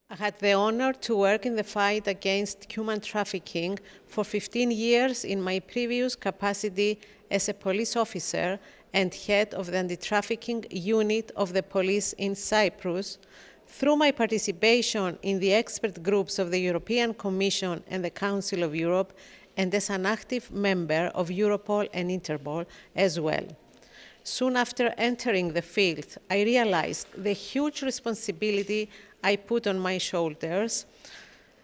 I had the honor to work in the fight against human trafficking for 15 years in my previous capacity as a police officer and head of the anti-trafficking unit of the police in Cyprus, through my participation in the expert groups of the European Commission and the Council of Europe, and as an active member of Europol and Interpol as well. Soon after entering the field, I realized the huge responsibility I put on my shoulders,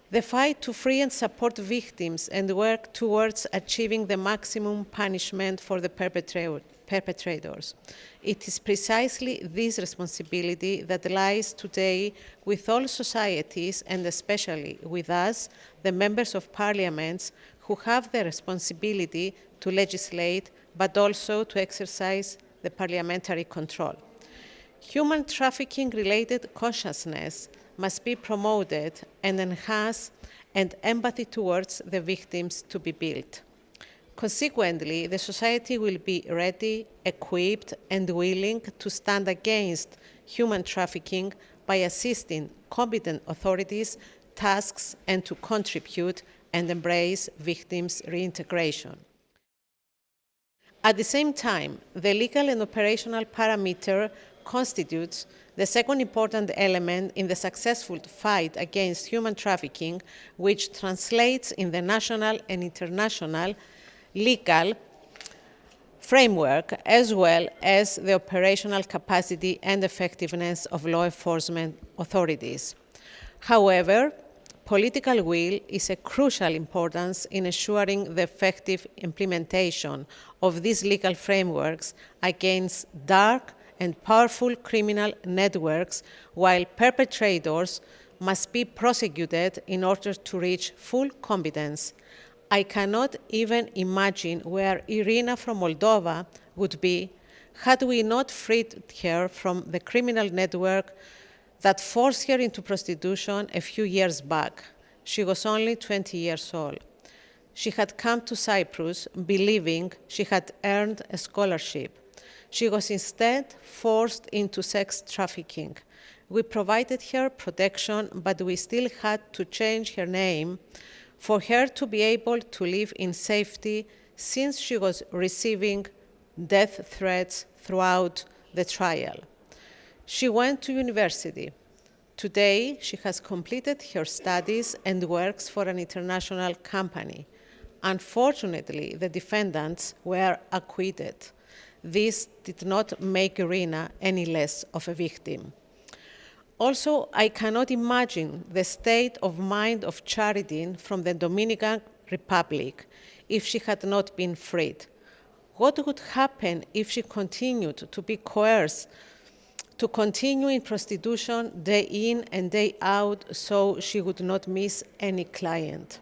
the fight to free and support victims and work towards achieving the maximum punishment for the perpetrators. It is precisely this responsibility that lies today with all societies and especially with us, the members of parliaments, who have the responsibility to legislate but also to exercise the parliamentary control. Human trafficking-related consciousness must be promoted and enhanced, and empathy towards the victims to be built. Consequently, the society will be ready, equipped, and willing to stand against human trafficking by assisting competent authorities, tasks, and to contribute and embrace victims' reintegration. At the same time, the legal and operational parameter constitutes the second important element in the successful fight against human trafficking, which translates in the national and international legal framework, as well as the operational capacity and effectiveness of law enforcement authorities. However, political will is a crucial importance in ensuring the effective implementation of these legal frameworks against dark and powerful criminal networks, while perpetrators must be prosecuted in order to reach full competence. I cannot even imagine where Irina from Moldova would be had we not freed her from the criminal network that forced her into prostitution a few years back. She was only 20 years old. She had come to Cyprus believing she had earned a scholarship. She was instead forced into sex trafficking. We provided her protection, but we still had to change her name for her to be able to live in safety, since she was receiving death threats throughout the trial. She went to university. Today, she has completed her studies and works for an international company. Unfortunately, the defendants were acquitted. This did not make Irina any less of a victim. Also, I cannot imagine the state of mind of Charity from the Dominican Republic if she had not been freed. What would happen if she continued to be coerced to continue in prostitution day in and day out so she would not miss any client?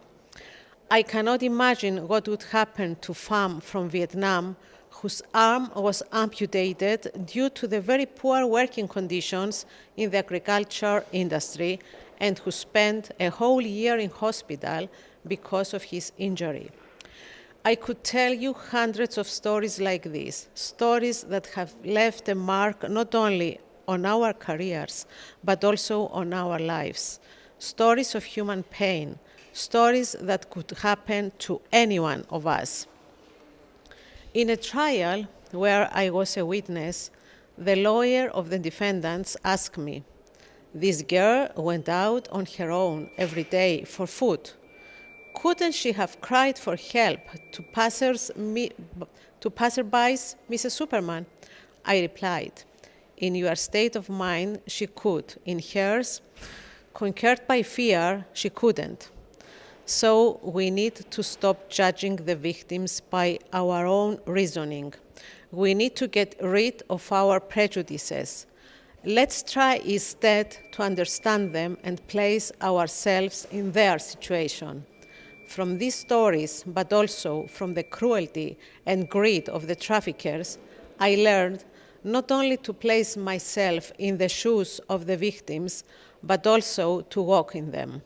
I cannot imagine what would happen to Pham from Vietnam, whose arm was amputated due to the very poor working conditions in the agriculture industry, and who spent a whole year in hospital because of his injury. I could tell you hundreds of stories like this, stories that have left a mark not only on our careers, but also on our lives. Stories of human pain, stories that could happen to any one of us. In a trial where I was a witness, the lawyer of the defendants asked me, "This girl went out on her own every day for food. Couldn't she have cried for help to passerbys, Mrs. Superman?" I replied, "In your state of mind, she could. In hers, conquered by fear, she couldn't." So we need to stop judging the victims by our own reasoning. We need to get rid of our prejudices. Let's try instead to understand them and place ourselves in their situation. From these stories, but also from the cruelty and greed of the traffickers, I learned not only to place myself in the shoes of the victims, but also to walk in them.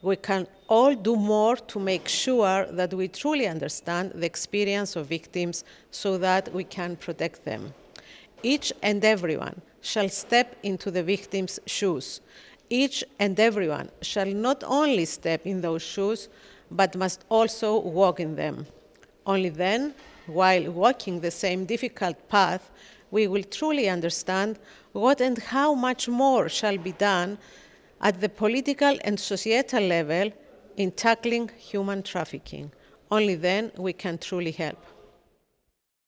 We can all do more to make sure that we truly understand the experience of victims so that we can protect them. Each and everyone shall step into the victim's shoes Each and everyone shall not only step in those shoes, but must also walk in them. Only then, while walking the same difficult path, we will truly understand what and how much more shall be done at the political and societal level in tackling human trafficking. Only then we can truly help.